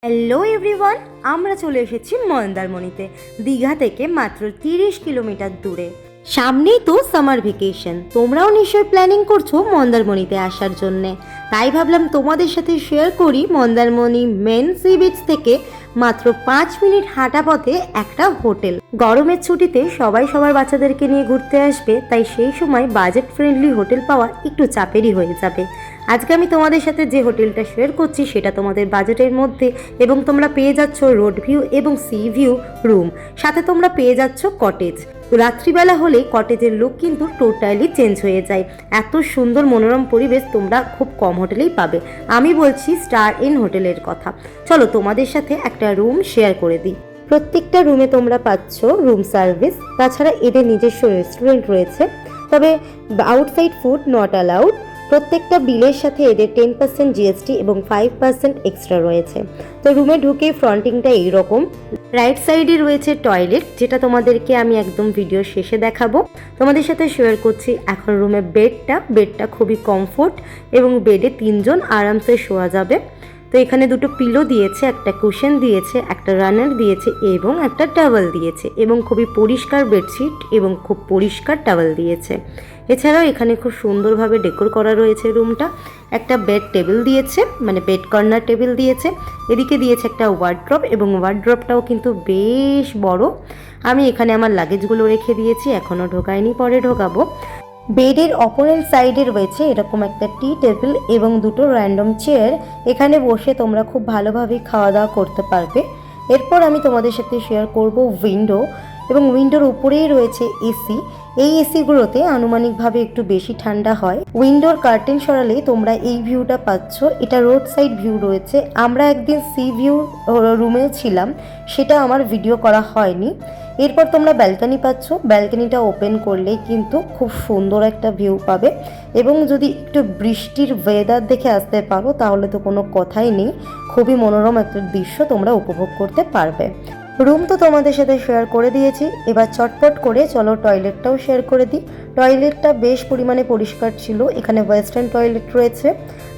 Hello everyone, আমরা চলে এসেছি মন্দারমণিতে। দীঘা থেকে মাত্র 30 কিলোমিটার দূরে। সামনেই তো সামার ভেকেশন, তোমরাও নিশ্চয়ই প্ল্যানিং করছো মন্দারমণিতে আসার জন্যে। তাই ভাবলাম তোমাদের সাথে শেয়ার করি মন্দারমণি মেন সি বিচ থেকে মাত্র 5 মিনিট হাঁটা পথে একটা হোটেল। গরমের ছুটিতে সবাই সবার বাচ্চাদেরকে নিয়ে ঘুরতে আসবে, তাই সেই সময় বাজেট ফ্রেন্ডলি হোটেল পাওয়া একটু চাপেরই হয়ে যাবে। আজকে আমি তোমাদের সাথে যে হোটেলটা শেয়ার করছি সেটা তোমাদের বাজেটের মধ্যে, এবং তোমরা পেয়ে যাচ্ছ রোড ভিউ এবং সি ভিউ রুম, সাথে তোমরা পেয়ে যাচ্ছ কটেজ। রাত্রিবেলা হলে কটেজের লুক কিন্তু টোটালি চেঞ্জ হয়ে যায়। এত সুন্দর মনোরম পরিবেশ তোমরা খুব কম হোটেলেই পাবে। আমি বলছি স্টার ইন হোটেলের কথা। চলো তোমাদের সাথে একটা রুম শেয়ার করে দিই। প্রত্যেকটা রুমে তোমরা পাচ্ছ রুম সার্ভিস, তাছাড়া এদের নিজস্ব রেস্টুরেন্ট রয়েছে, তবে আউটসাইড ফুড নট অ্যালাউড। প্রত্যেকটা বিলের সাথে এদের 10% জিএসটি এবং 5% এক্সট্রা রয়েছে। তো রুমে ঢুকে ফ্রন্টিংটা এইরকম। রাইট সাইডে রয়েছে টয়লেট, যেটা তোমাদেরকে আমি একদম ভিডিও শেষে দেখাবো। তোমাদের সাথে শেয়ার করছি এখন রুমে বেডটা খুবই কমফোর্ট, এবং বেডে 3 জন আরামসে শোয়া যাবে। তো এখানে দুটো পিলো দিয়েছে, একটা কুশন দিয়েছে, একটা রানার দিয়েছে এবং একটা টাওয়েল দিয়েছে, এবং খুবই পরিষ্কার বেডশিট এবং খুব পরিষ্কার টাওয়েল দিয়েছে। এছাড়াও এখানে খুব সুন্দরভাবে ডেকোর করা রয়েছে রুমটা। একটা বেড টেবিল দিয়েছে, মানে বেড কর্নার টেবিল দিয়েছে। এদিকে দিয়েছে একটা ওয়ার্ড্রপ, এবং ওয়ার্ড্রপটাও কিন্তু বেশ বড়। আমি এখানে আমার লাগেজগুলো রেখে দিয়েছি, এখনও ঢোকাইনি, পরে ঢোকাবো। বেডের অপোনেন্ট সাইডে রয়েছে এরকম একটা টি টেবিল এবং দুটো র্যান্ডম চেয়ার। এখানে বসে তোমরা খুব ভালোভাবে খাওয়া দাওয়া করতে পারবে। এরপর আমি তোমাদের সাথে শেয়ার করব উইন্ডো, এবং উইন্ডোর উপরেই রয়েছে এসি। এই এসিগুলোতে আনুমানিকভাবে একটু বেশি ঠান্ডা হয়। উইন্ডোর কার্টেন সরালে তোমরা এই ভিউটা পাচ্ছ। এটা রোড সাইড ভিউ রয়েছে। আমরা একদিন সি ভিউ রুমে ছিলাম, সেটা আমার ভিডিও করা হয়নি। এরপর তোমরা ব্যালকনি পাচ্ছ। ব্যালকনিটা ওপেন করলেই কিন্তু খুব সুন্দর একটা ভিউ পাবে, এবং যদি একটু বৃষ্টির ওয়েদার দেখে আসতে পারো তাহলে তো কোনো কথাই নেই। খুবই মনোরম একটা দৃশ্য তোমরা উপভোগ করতে পারবে। রুম তো তোমাদের সাথে শেয়ার করে দিয়েছি, এবার চটপট করে চলো টয়লেটটাও শেয়ার করে দিই। টয়লেটটা বেশ পরিমাণে পরিষ্কার ছিল। এখানে ওয়েস্টার্ন টয়লেট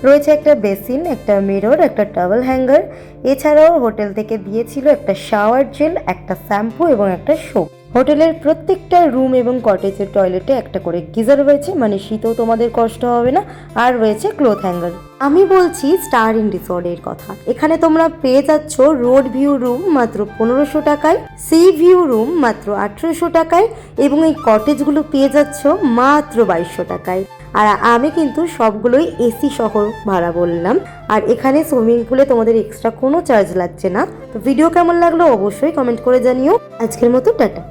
রয়েছে একটা বেসিন, একটা মিরর, একটা টাওয়েল হ্যাঙ্গার। এছাড়াও হোটেল থেকে দিয়েছিল একটা শাওয়ার জেল, একটা শ্যাম্পু এবং একটা সোপ। হোটেলের প্রত্যেকটা রুম এবং কটেজের টয়লেটে একটা করে গিজার রয়েছে, মানে শীতেও তোমাদের কষ্ট হবে না। আর রয়েছে ক্লথ হ্যাঙ্গার। আমি বলছি স্টার ইন রিসর্টের কথা। এখানে তোমরা পেয়ে যাচ্ছ রোড ভিউ রুম মাত্র 1500 টাকায়, সি ভিউ রুম মাত্র 1800 টাকায়, এবং এই কটেজগুলো পেয়ে যাচ্ছ মাত্র 2200 টাকায়। আর আমি কিন্তু সবগুলোই এসি সহ ভাড়া বললাম। আর এখানে সুইমিং পুলে তোমাদের এক্সট্রা কোনো চার্জ লাগছে না। তো ভিডিও কেমন লাগলো অবশ্যই কমেন্ট করে জানিও। আজকের মতো টাটা।